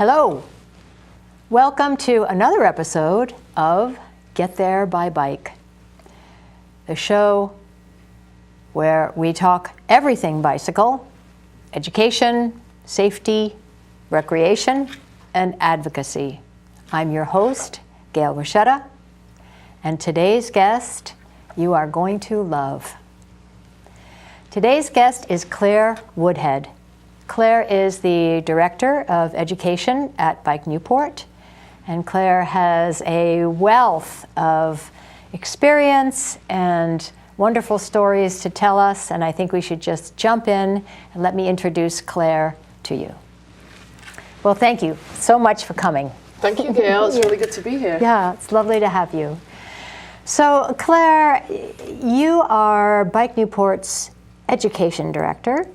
Hello. Welcome to another episode of Get There by Bike, the show where we talk everything bicycle, education, safety, recreation, and advocacy. I'm your host, Gail Ruscetta, and today's guest you are going to love. Today's guest is Clare Woodhead. Clare is the Director of Education at Bike Newport, and Clare has a wealth of experience and wonderful stories to tell us, and I think we should just jump in and let me introduce Clare to you. Well, thank you so much for coming. Thank you, Gail. It's really good to be here. Yeah, it's lovely to have you. So, Clare, you are Bike Newport's Education Director.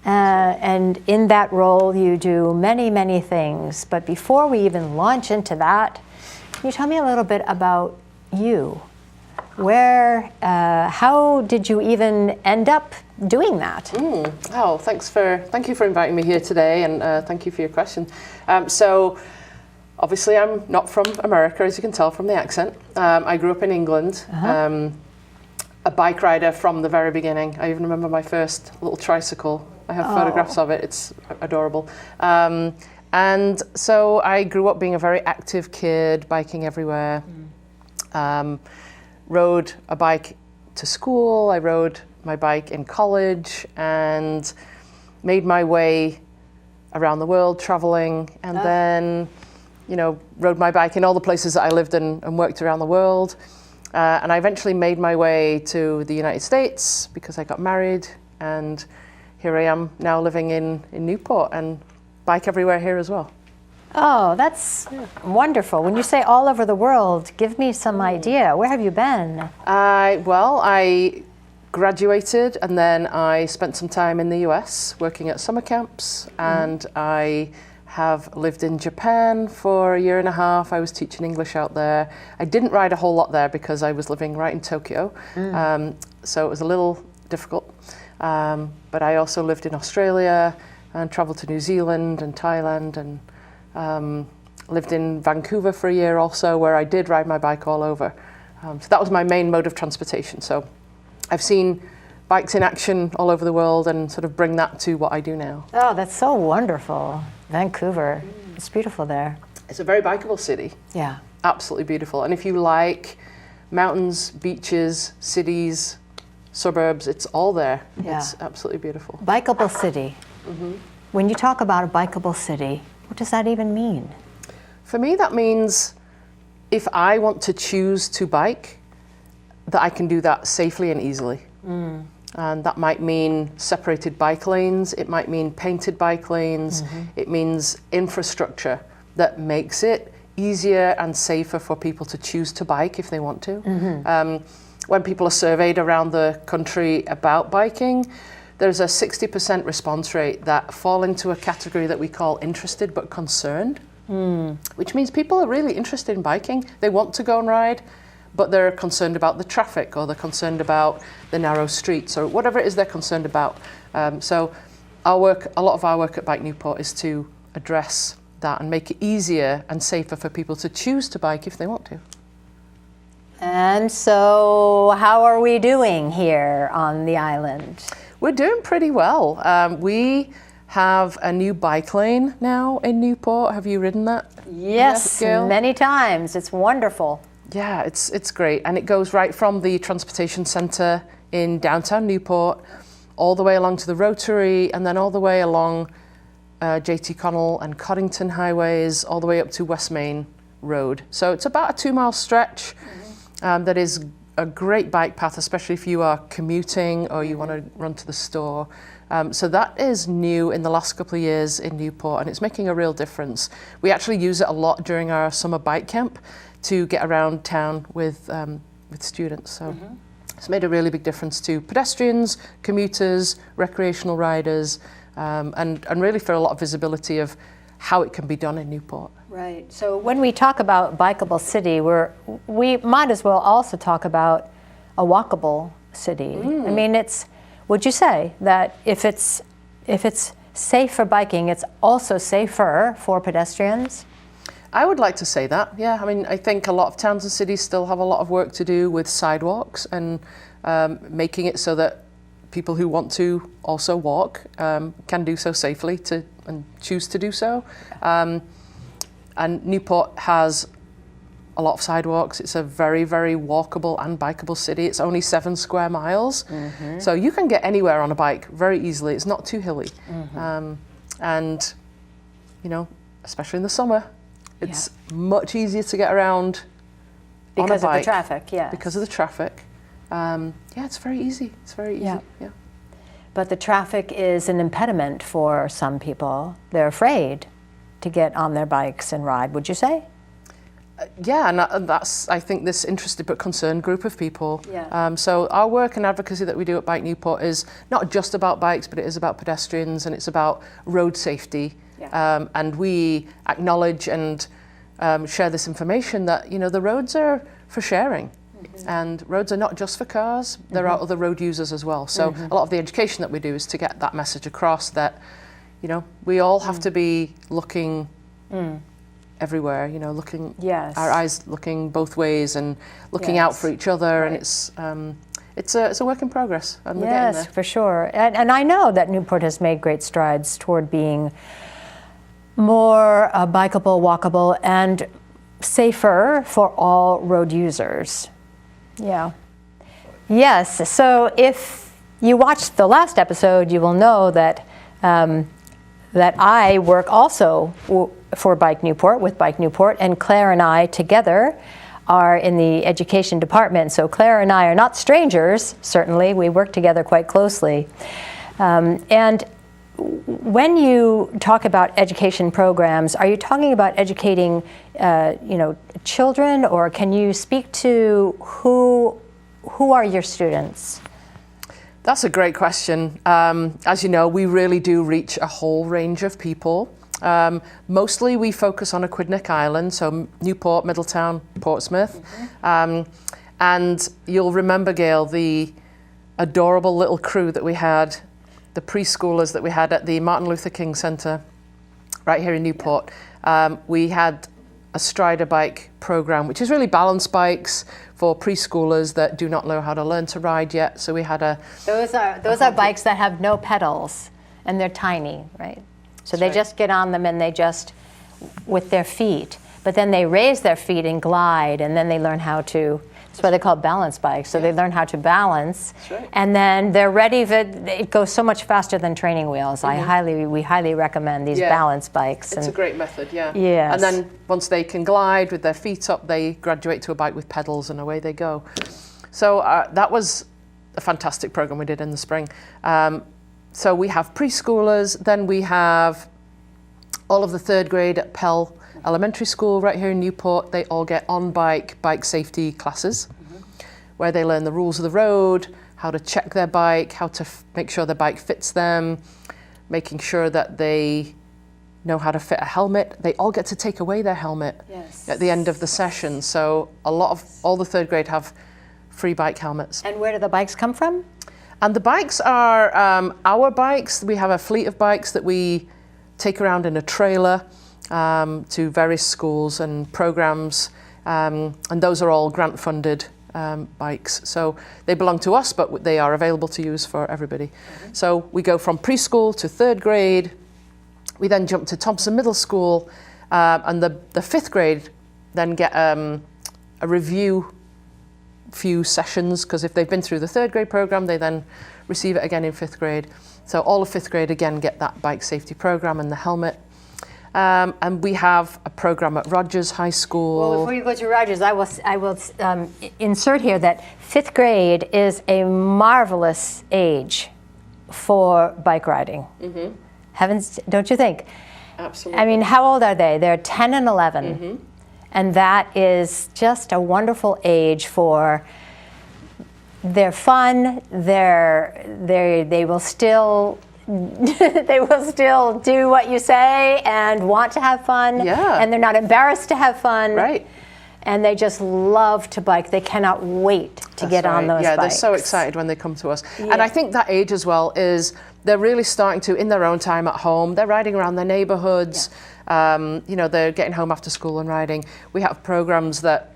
And in that role, you do many, many things. But before we even launch into that, can you tell me a little bit about you? How did you even end up doing that? Thank you for inviting me here today, and thank you for your question. So, obviously, I'm not from America, as you can tell from the accent. I grew up in England. A bike rider from the very beginning. I even remember my first little tricycle. I have photographs of it. It's adorable. And so I grew up being a very active kid, biking everywhere. Rode a bike to school. I rode my bike in college and made my way around the world traveling. And then, rode my bike in all the places that I lived in and worked around the world. And I eventually made my way to the United States because I got married, and here I am now living in Newport and bike everywhere here as well. Oh, that's wonderful. When you say all over the world, give me some idea. Where have you been? I graduated and then I spent some time in the US working at summer camps, and I have lived in Japan for a year and a half. I was teaching English out there. I didn't ride a whole lot there because I was living right in Tokyo, so it was a little difficult. But I also lived in Australia and traveled to New Zealand and Thailand, and lived in Vancouver for a year also, where I did ride my bike all over. So that was my main mode of transportation. So I've seen bikes in action all over the world and sort of bring that to what I do now. Oh, that's so wonderful. Vancouver, it's beautiful there. It's a very bikeable city. Yeah. Absolutely beautiful. And if you like mountains, beaches, cities, suburbs, it's all there. Yeah. It's absolutely beautiful. Bikeable city. When you talk about a bikeable city, what does that even mean? For me, that means if I want to choose to bike, that I can do that safely and easily. And that might mean separated bike lanes, it might mean painted bike lanes, it means infrastructure that makes it easier and safer for people to choose to bike if they want to. When people are surveyed around the country about biking, there's a 60% response rate that fall into a category that we call interested but concerned, which means people are really interested in biking. They want to go and ride, but they're concerned about the traffic, or they're concerned about the narrow streets, or whatever it is they're concerned about. So a lot of our work at Bike Newport is to address that and make it easier and safer for people to choose to bike if they want to. And so how are we doing here on the island? We're doing pretty well. We have a new bike lane now in Newport. Have you ridden that? Yes, Gail? many times. It's wonderful. Yeah, it's great. And it goes right from the transportation centre in downtown Newport all the way along to the Rotary, and then all the way along J.T. Connell and Coddington highways, all the way up to West Main Road. So it's about a 2-mile stretch that is a great bike path, especially if you are commuting or you want to run to the store. So that is new in the last couple of years in Newport, and it's making a real difference. We actually use it a lot during our summer bike camp to get around town with students. So it's made a really big difference to pedestrians, commuters, recreational riders, and really for a lot of visibility of how it can be done in Newport. Right. So when we talk about bikeable city, we might as well also talk about a walkable city. I mean, would you say that if it's safe for biking, it's also safer for pedestrians? I would like to say that, yeah. I mean, I think a lot of towns and cities still have a lot of work to do with sidewalks and making it so that people who want to also walk can do so safely and choose to do so. And Newport has a lot of sidewalks. It's a very, very walkable and bikeable city. It's only 7 square miles. So you can get anywhere on a bike very easily. It's not too hilly. And, you know, especially in the summer, it's much easier to get around on a bike. Because of the traffic, yes. Because of the traffic. Yeah, it's very easy. It's very easy, yeah. But the traffic is an impediment for some people. They're afraid to get on their bikes and ride, would you say? Yeah, and that's, I think, this interested but concerned group of people. Yeah. So our work and advocacy that we do at Bike Newport is not just about bikes, but it is about pedestrians and it's about road safety. Yeah. And we acknowledge and share this information that, you know, the roads are for sharing. And roads are not just for cars, there are other road users as well. So a lot of the education that we do is to get that message across that, you know, we all have to be looking everywhere, you know, looking, our eyes looking both ways and looking out for each other. Right. And it's a work in progress. And we're getting there. For sure. And I know that Newport has made great strides toward being more bikeable, walkable, and safer for all road users. Yeah. Yes. So if you watched the last episode, you will know that that I work also for Bike Newport, with Bike Newport, and Claire and I together are in the education department. So Claire and I are not strangers, certainly. We work together quite closely. And when you talk about education programs, are you talking about educating, you know, children, or can you speak to who are your students? That's a great question. As you know, we really do reach a whole range of people. Mostly we focus on Aquidneck Island, so Newport, Middletown, Portsmouth. And you'll remember, Gail, the adorable little crew that we had, the preschoolers that we had at the Martin Luther King Center right here in Newport. We had a Strider bike program, which is really balance bikes for preschoolers that do not know how to learn to ride yet. So we had those are bikes that have no pedals and they're tiny, right? So they just get on them and they just, with their feet, but then they raise their feet and glide, and then they learn how to, that's why they call it balance bikes. So they learn how to balance, and then they're ready. It goes so much faster than training wheels. We highly recommend these balance bikes. It's a great method, yeah. Yes. And then once they can glide with their feet up, they graduate to a bike with pedals, and away they go. So that was a fantastic program we did in the spring. So we have preschoolers, then we have all of the 3rd grade at Pell Elementary School right here in Newport. They all get on-bike, bike safety classes where they learn the rules of the road, how to check their bike, how to make sure their bike fits them, making sure that they know how to fit a helmet. They all get to take away their helmet at the end of the session. So all the 3rd grade have free bike helmets. And where do the bikes come from? And the bikes are our bikes. We have a fleet of bikes that we take around in a trailer to various schools and programs, and those are all grant-funded bikes. So they belong to us, but they are available to use for everybody. So we go from preschool to 3rd grade. We then jump to Thompson Middle School, and the 5th grade then get a review few sessions, because if they've been through the 3rd grade program, they then receive it again in 5th grade. So all of 5th grade again get that bike safety program and the helmet. And we have a program at Rogers High School. Well, before you go to Rogers, I will insert here that 5th grade is a marvelous age for bike riding. Heavens, don't you think? Absolutely. I mean, how old are they? They're 10 and 11. And that is just a wonderful age for their fun. They will still they will still do what you say and want to have fun. And they're not embarrassed to have fun. Right. And they just love to bike. They cannot wait to get on those bikes. bikes. They're so excited when they come to us. And I think that age as well is they're really starting to, in their own time at home, they're riding around their neighborhoods. You know, they're getting home after school and riding. We have programs that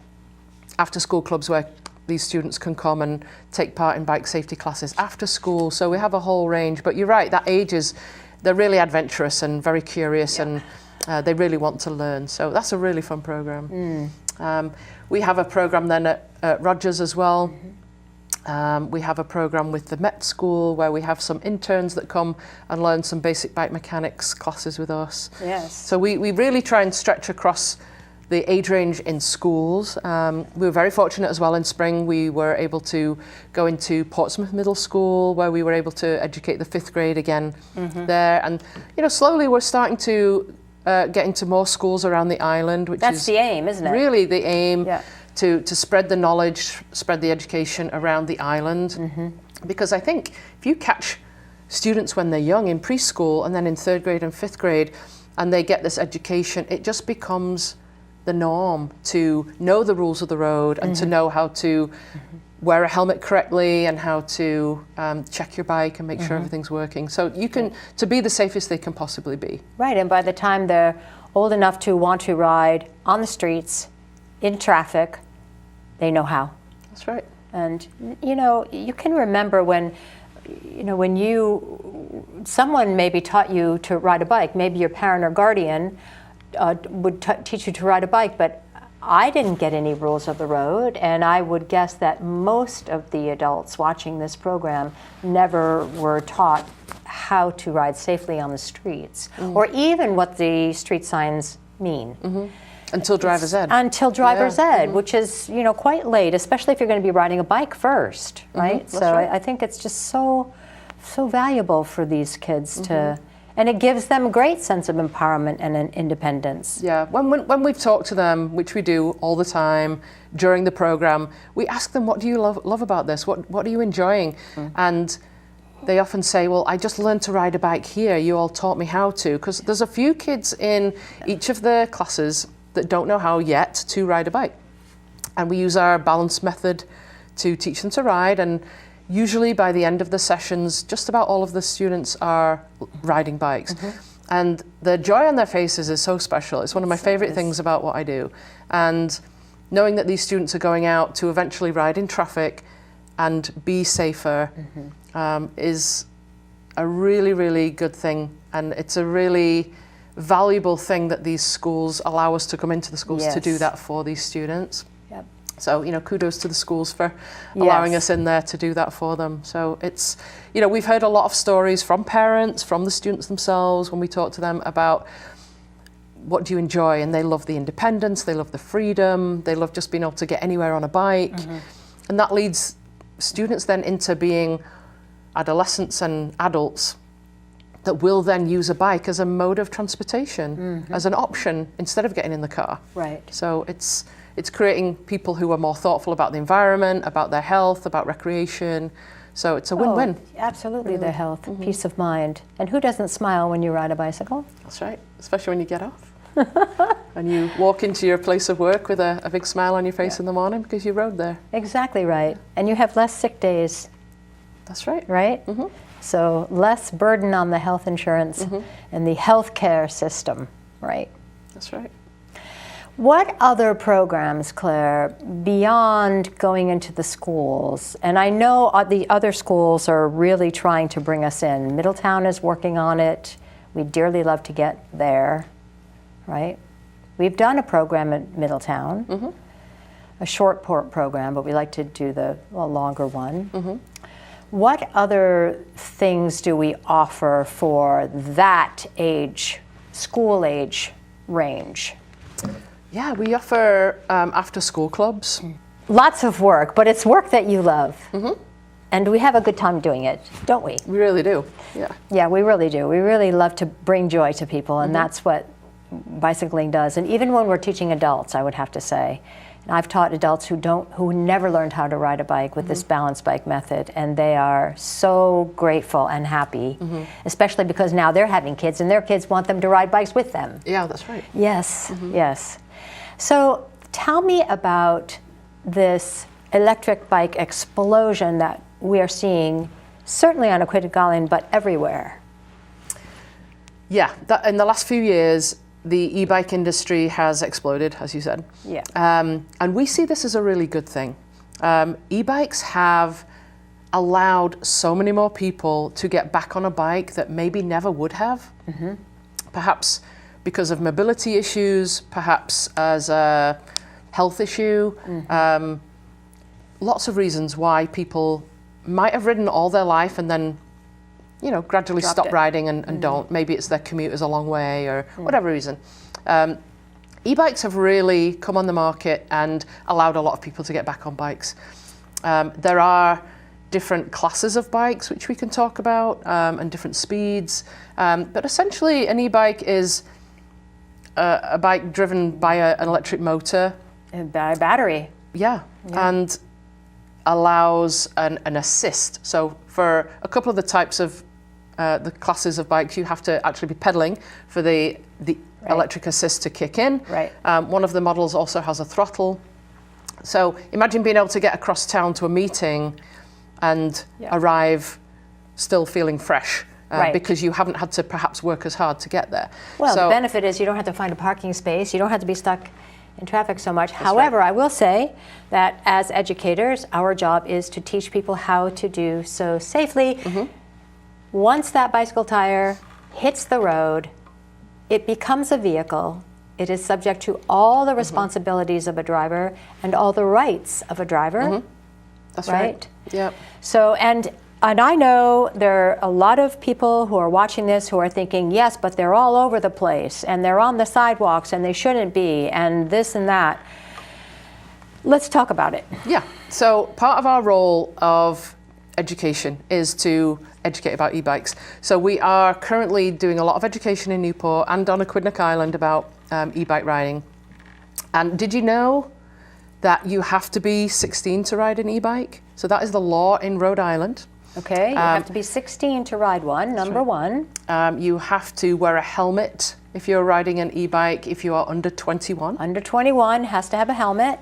after school clubs where these students can come and take part in bike safety classes after school. So we have a whole range. But you're right, that age is, they're really adventurous and very curious, and they really want to learn. So that's a really fun program. We have a program then at Rogers as well. We have a program with the Met School where we have some interns that come and learn some basic bike mechanics classes with us. Yes. So we really try and stretch across the age range in schools. We were very fortunate as well in spring. We were able to go into Portsmouth Middle School where we were able to educate the 5th grade again there. And you know, slowly we're starting to get into more schools around the island, which That's is the aim, isn't it? really the aim. Yeah. To spread the knowledge, spread the education around the island. Because I think if you catch students when they're young in preschool and then in 3rd grade and 5th grade and they get this education, it just becomes the norm to know the rules of the road and to know how to wear a helmet correctly and how to check your bike and make sure everything's working. So you can, to be the safest they can possibly be. Right, and by the time they're old enough to want to ride on the streets, in traffic, they know how. That's right. And you know, you can remember when, you know, when someone maybe taught you to ride a bike, maybe your parent or guardian would teach you to ride a bike, but I didn't get any rules of the road, and I would guess that most of the adults watching this program never were taught how to ride safely on the streets, or even what the street signs mean. Until driver's ed. Until driver's ed, which is, you know, quite late, especially if you're going to be riding a bike first, right? So right. I think it's just so valuable for these kids to, and it gives them a great sense of empowerment and an independence. Yeah, when we've talked to them, which we do all the time during the program, we ask them, what do you love about this? What are you enjoying? And they often say, well, I just learned to ride a bike here. You all taught me how to. Because there's a few kids in each of the classes that don't know how yet to ride a bike. And we use our balance method to teach them to ride. And usually by the end of the sessions, just about all of the students are riding bikes. And the joy on their faces is so special. It's one of my favorite things about what I do. And knowing that these students are going out to eventually ride in traffic and be safer is a really, really good thing. And it's a really valuable thing that these schools allow us to come into the schools to do that for these students. Yep. So, you know, kudos to the schools for allowing us in there to do that for them. So it's, you know, we've heard a lot of stories from parents, from the students themselves when we talk to them about what do you enjoy, and they love the independence, they love the freedom, they love just being able to get anywhere on a bike. And that leads students then into being adolescents and adults that will then use a bike as a mode of transportation, as an option instead of getting in the car. Right. So it's creating people who are more thoughtful about the environment, about their health, about recreation. So it's a win-win. Absolutely, their health, peace of mind. And who doesn't smile when you ride a bicycle? That's right, especially when you get off. And you walk into your place of work with a big smile on your face in the morning because you rode there. Exactly right. And you have less sick days. That's right. Right? So less burden on the health insurance and the healthcare system, right? That's right. What other programs, Claire, beyond going into the schools? And I know the other schools are really trying to bring us in. Middletown is working on it. We'd dearly love to get there, right? We've done a program at Middletown, a short program, but we like to do the longer one. What other things do we offer for that age, school age range? Yeah, we offer after school clubs. Lots of work, but it's work that you love. And we have a good time doing it, don't we? We really do, yeah. Yeah, we really do. We really love to bring joy to people, and that's what bicycling does. And even when we're teaching adults, I would have to say, I've taught adults who never learned how to ride a bike with this balanced bike method, and they are so grateful and happy, especially because now they're having kids and their kids want them to ride bikes with them. Yeah, that's right. Yes, yes. So tell me about this electric bike explosion that we are seeing, certainly on Aquidneck Island, but everywhere. Yeah, in the last few years, the e-bike industry has exploded, as you said. Yeah. And we see this as a really good thing. E-bikes have allowed so many more people to get back on a bike that maybe never would have. Mm-hmm. Perhaps because of mobility issues, perhaps as a health issue. Mm-hmm. Lots of reasons why people might have ridden all their life and then, you know, gradually stop riding and don't. Maybe it's their commute is a long way or whatever reason. E-bikes have really come on the market and allowed a lot of people to get back on bikes. There are different classes of bikes which we can talk about and different speeds. But essentially an e-bike is a bike driven by an electric motor. And by a battery. Yeah, and allows an assist. So for a couple of the types of the classes of bikes, you have to actually be pedaling for the electric assist to kick in. Right. One of the models also has a throttle. So imagine being able to get across town to a meeting and arrive still feeling fresh. Because you haven't had to perhaps work as hard to get there. Well, the benefit is you don't have to find a parking space. You don't have to be stuck in traffic so much. However, I will say that as educators, our job is to teach people how to do so safely. Mm-hmm. Once that bicycle tire hits the road, it becomes a vehicle. It is subject to all the responsibilities of a driver and all the rights of a driver. Mm-hmm. That's right. Yeah. So, and I know there are a lot of people who are watching this who are thinking, yes, but they're all over the place and they're on the sidewalks and they shouldn't be and this and that. Let's talk about it. Yeah. So part of our role of education is to educate about e-bikes. So we are currently doing a lot of education in Newport and on Aquidneck Island about e-bike riding. And did you know that you have to be 16 to ride an e-bike? So that is the law in Rhode Island. Okay, you have to be 16 to ride one, number one. You have to wear a helmet if you're riding an e-bike if you are under 21. Under 21 has to have a helmet.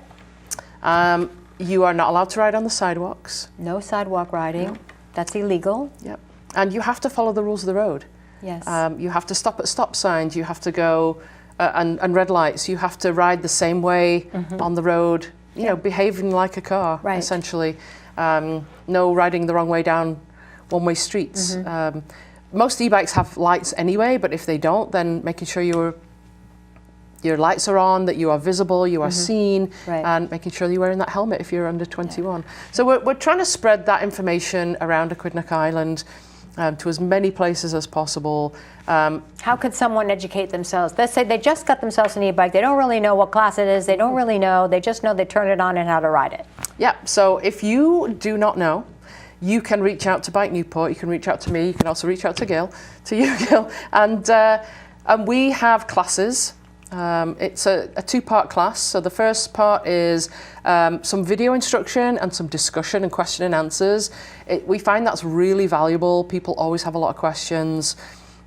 You are not allowed to ride on the sidewalks. No sidewalk riding. No. That's illegal. Yep. And you have to follow the rules of the road. Yes. You have to stop at stop signs. You have to go and red lights. You have to ride the same way on the road, you know, behaving like a car, essentially. No riding the wrong way down one-way streets. Most e-bikes have lights anyway, but if they don't, then making sure your lights are on, that you are visible, you are seen, and making sure you're wearing that helmet if you're under 21. So we're trying to spread that information around Aquidneck Island to as many places as possible. How could someone educate themselves? Let's say they just got themselves an e-bike. They don't really know what class it is. They don't really know. They just know they turn it on and how to ride it. Yeah, so if you do not know, you can reach out to Bike Newport. You can reach out to me. You can also reach out to Gail, Gail. And we have classes. It's a two-part class. So the first part is some video instruction and some discussion and question and answers. We find that's really valuable. People always have a lot of questions.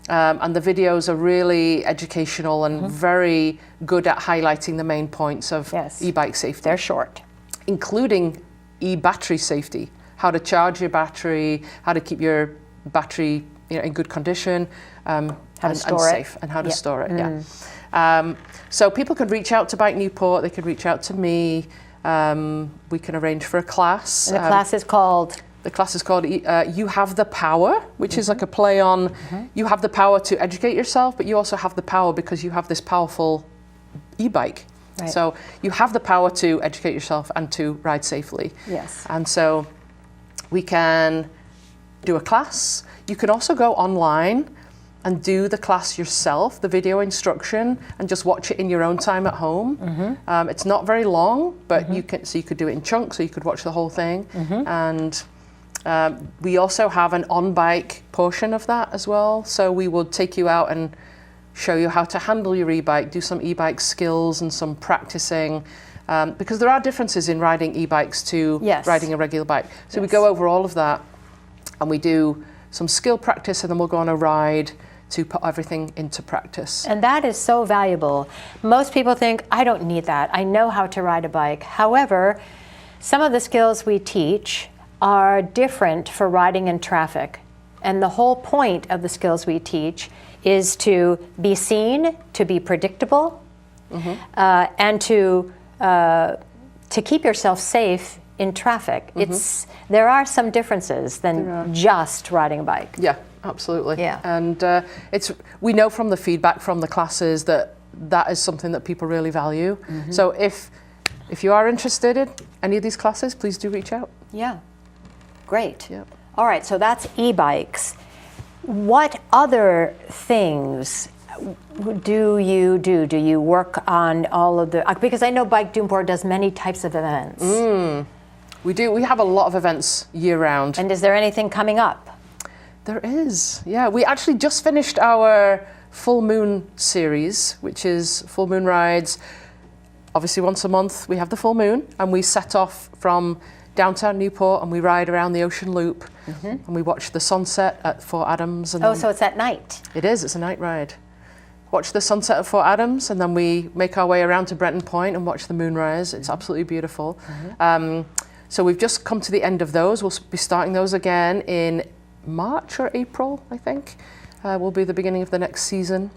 And the videos are really educational and very good at highlighting the main points of e-bike safety. They're short. Including e-battery safety, how to charge your battery, how to keep your battery in good condition, and safe, and how to store it. So people can reach out to Bike Newport, they can reach out to me, we can arrange for a class. And the class is called? The class is called You Have the Power, which is like a play on you have the power to educate yourself, but you also have the power because you have this powerful e-bike. Right. So you have the power to educate yourself and to ride safely. Yes. And so we can do a class. You can also go online and do the class yourself, the video instruction, and just watch it in your own time at home. It's not very long, but you could do it in chunks, so you could watch the whole thing. And we also have an on-bike portion of that as well. So we will take you out and show you how to handle your e-bike, do some e-bike skills and some practicing, because there are differences in riding e-bikes to riding a regular bike. So we go over all of that, and we do some skill practice, and then we'll go on a ride to put everything into practice. And that is so valuable. Most people think, I don't need that. I know how to ride a bike. However, some of the skills we teach are different for riding in traffic. And the whole point of the skills we teach is to be seen, to be predictable, and to keep yourself safe in traffic. There are some differences than just riding a bike. Yeah, absolutely. Yeah. And we know from the feedback from the classes that is something that people really value. So if you are interested in any of these classes, please do reach out. Yeah, great. Yep. All right, so that's e-bikes. What other things do you do? Do you work on all of the, because I know Bike Newport does many types of events. We do. We have a lot of events year round. And is there anything coming up? There is, yeah. We actually just finished our full moon series, which is full moon rides. Obviously once a month we have the full moon, and we set off from downtown Newport and we ride around the ocean loop, and we watch the sunset at Fort Adams. And so it's at night? It is, it's a night ride. Watch the sunset at Fort Adams, and then we make our way around to Brenton Point and watch the moonrise. It's absolutely beautiful. So we've just come to the end of those. We'll be starting those again in March or April, I think. Will be the beginning of the next season.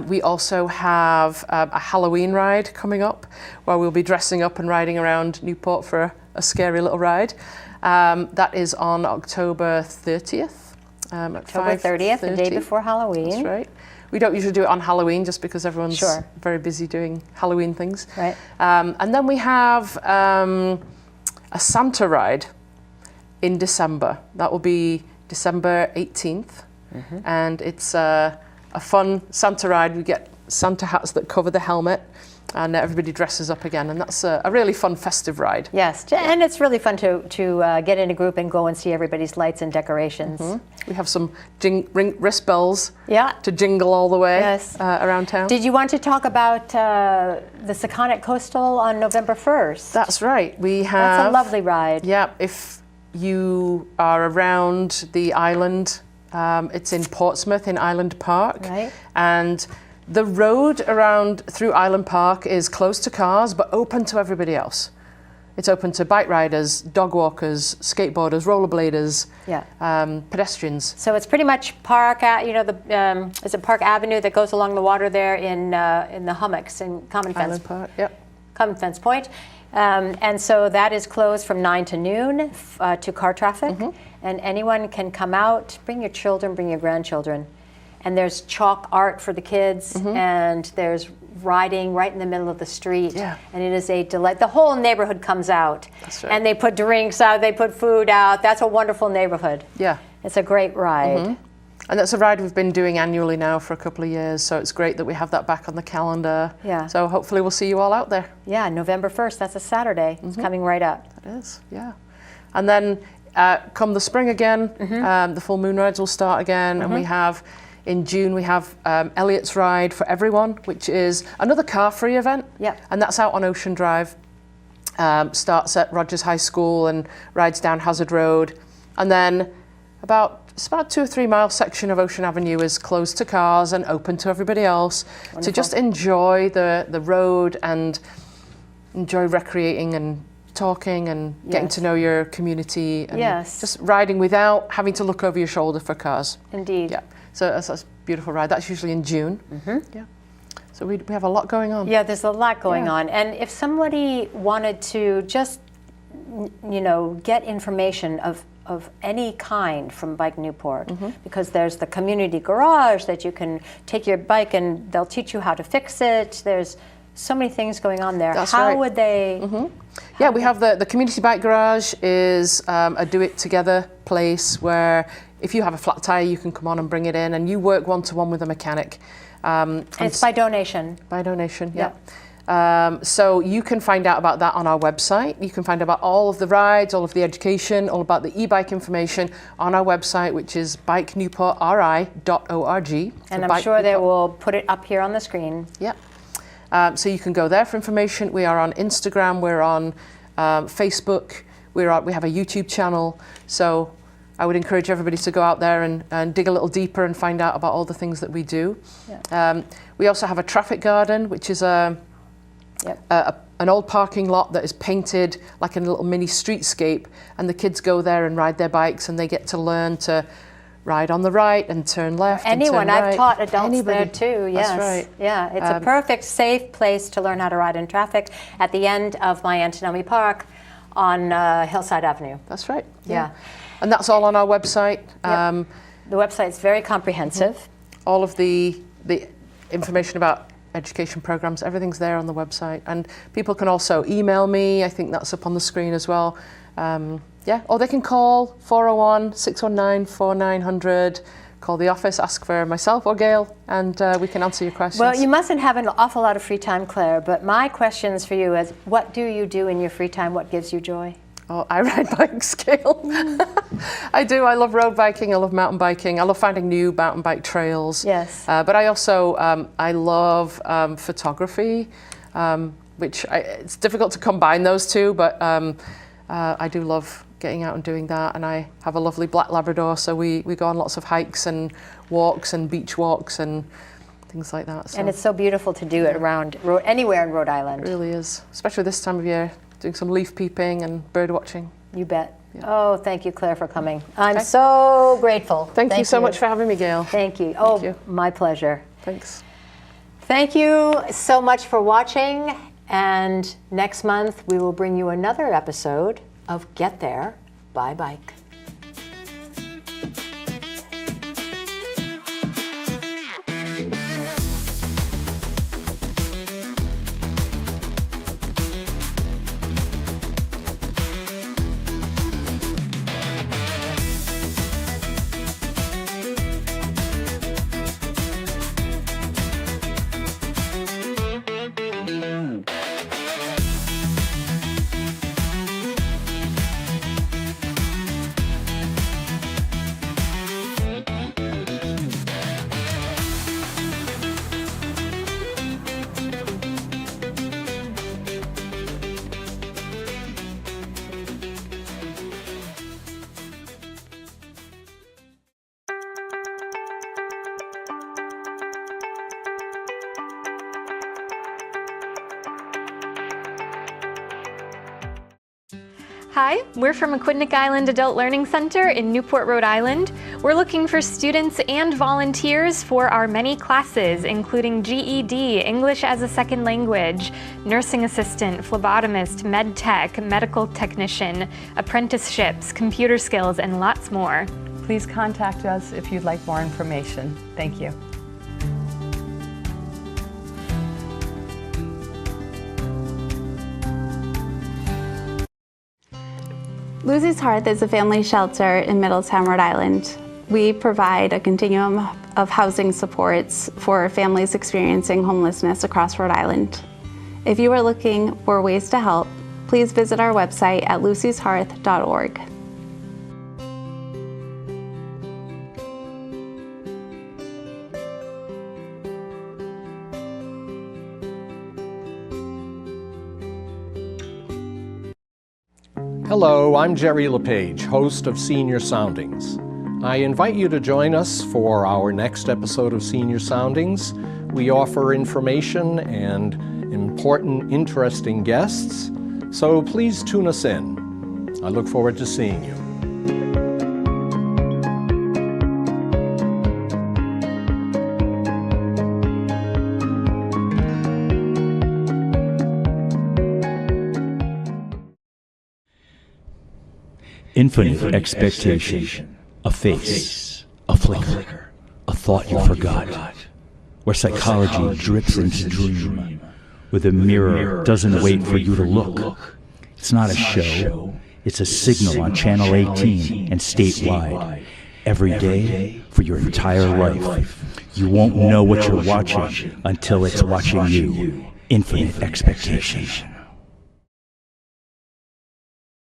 We also have a Halloween ride coming up, where we'll be dressing up and riding around Newport for a scary little ride. That is on October 30th. October 30th, the day before Halloween. That's right. We don't usually do it on Halloween just because everyone's very busy doing Halloween things. Right. And then we have a Santa ride in December. That will be December 18th. And it's a fun Santa ride. We get Santa hats that cover the helmet, and everybody dresses up again, and that's a really fun festive ride. Yes, and it's really fun to get in a group and go and see everybody's lights and decorations. We have some wrist bells to jingle all the way around town. Did you want to talk about the Seconic Coastal on November 1st? That's right. We have. That's a lovely ride. Yeah, if you are around the island, it's in Portsmouth in Island Park. Right. And the road around through Island Park is closed to cars, but open to everybody else. It's open to bike riders, dog walkers, skateboarders, rollerbladers, pedestrians. So it's pretty much Park, is it Park Avenue that goes along the water there in the hummocks in Common Fence? Island Park, yep. Common Fence Point. And so that is closed from 9 to noon to car traffic. And anyone can come out, bring your children, bring your grandchildren. And there's chalk art for the kids, and there's riding right in the middle of the street. Yeah. And it is a delight. The whole neighborhood comes out. That's right. And they put drinks out, they put food out. That's a wonderful neighborhood. Yeah. It's a great ride. And that's a ride we've been doing annually now for a couple of years, so it's great that we have that back on the calendar. Yeah. So hopefully we'll see you all out there. Yeah, November 1st, that's a Saturday. It's coming right up. It is, yeah. And then come the spring again, the full moon rides will start again, and we have, in June, we have Elliot's Ride for Everyone, which is another car-free event. Yep. And that's out on Ocean Drive. Starts at Rogers High School and rides down Hazard Road. And then it's about 2 or 3 mile section of Ocean Avenue is closed to cars and open to everybody else. Wonderful. To just enjoy the road and enjoy recreating and talking and getting to know your community and just riding without having to look over your shoulder for cars. Indeed. Yeah. So that's a beautiful ride. That's usually in June. Yeah. So we have a lot going on. Yeah, there's a lot going on. And if somebody wanted to just, get information of any kind from Bike Newport, because there's the community garage that you can take your bike and they'll teach you how to fix it. There's so many things going on there. That's how right. would they? Yeah, we have the community bike garage is a do-it-together place where if you have a flat tire, you can come on and bring it in, and you work one-to-one with a mechanic. And it's by donation. By donation, yeah. So you can find out about that on our website. You can find out about all of the rides, all of the education, all about the e-bike information on our website, which is bikenewportri.org. And I'm sure they will put it up here on the screen. Yeah. So you can go there for information. We are on Instagram. We're on Facebook. We have a YouTube channel. So I would encourage everybody to go out there and dig a little deeper and find out about all the things that we do. Yeah. We also have a traffic garden, which is a an old parking lot that is painted like a little mini streetscape, and the kids go there and ride their bikes, and they get to learn to ride on the right and turn left. Anyone, and turn right. I've taught adults Anybody. there too, yes. That's right. Yeah, it's a perfect, safe place to learn how to ride in traffic at the end of my Antinomy Park on Hillside Avenue. That's right. Yeah. And that's all on our website. Yep. The website's very comprehensive. All of the information about education programs, everything's there on the website. And people can also email me. I think that's up on the screen as well. Or they can call 401-619-4900, call the office, ask for myself or Gail, and we can answer your questions. Well, you mustn't have an awful lot of free time, Claire, but my questions for you is, what do you do in your free time? What gives you joy? Oh, I ride bikes, Gail. I do. I love road biking. I love mountain biking. I love finding new mountain bike trails. Yes. But I also, I love photography, which it's difficult to combine those two, but I do love getting out and doing that. And I have a lovely black Labrador, so we go on lots of hikes and walks and beach walks and things like that. So. And it's so beautiful to do it around anywhere in Rhode Island. It really is, especially this time of year. Doing some leaf peeping and bird watching. You bet. Yeah. Oh, thank you, Claire, for coming. I'm so grateful. Thank you so much for having me, Gail. Thank you. Thank you. My pleasure. Thanks. Thank you so much for watching. And next month, we will bring you another episode of Get There by Bike. Hi, we're from Aquidneck Island Adult Learning Center in Newport, Rhode Island. We're looking for students and volunteers for our many classes, including GED, English as a Second Language, nursing assistant, phlebotomist, med tech, medical technician, apprenticeships, computer skills, and lots more. Please contact us if you'd like more information. Thank you. Lucy's Hearth is a family shelter in Middletown, Rhode Island. We provide a continuum of housing supports for families experiencing homelessness across Rhode Island. If you are looking for ways to help, please visit our website at lucyshearth.org. Hello, I'm Jerry LePage, host of Senior Soundings. I invite you to join us for our next episode of Senior Soundings. We offer information and important, interesting guests, so please tune us in. I look forward to seeing you. Infinite expectation, a face, a flicker, a thought you forgot, where psychology drips into dream, where the mirror doesn't wait for you to look. It's not a show, it's a signal on Channel 18 and statewide, every day for your entire life. You won't know what you're watching until it's watching you. Infinite expectation.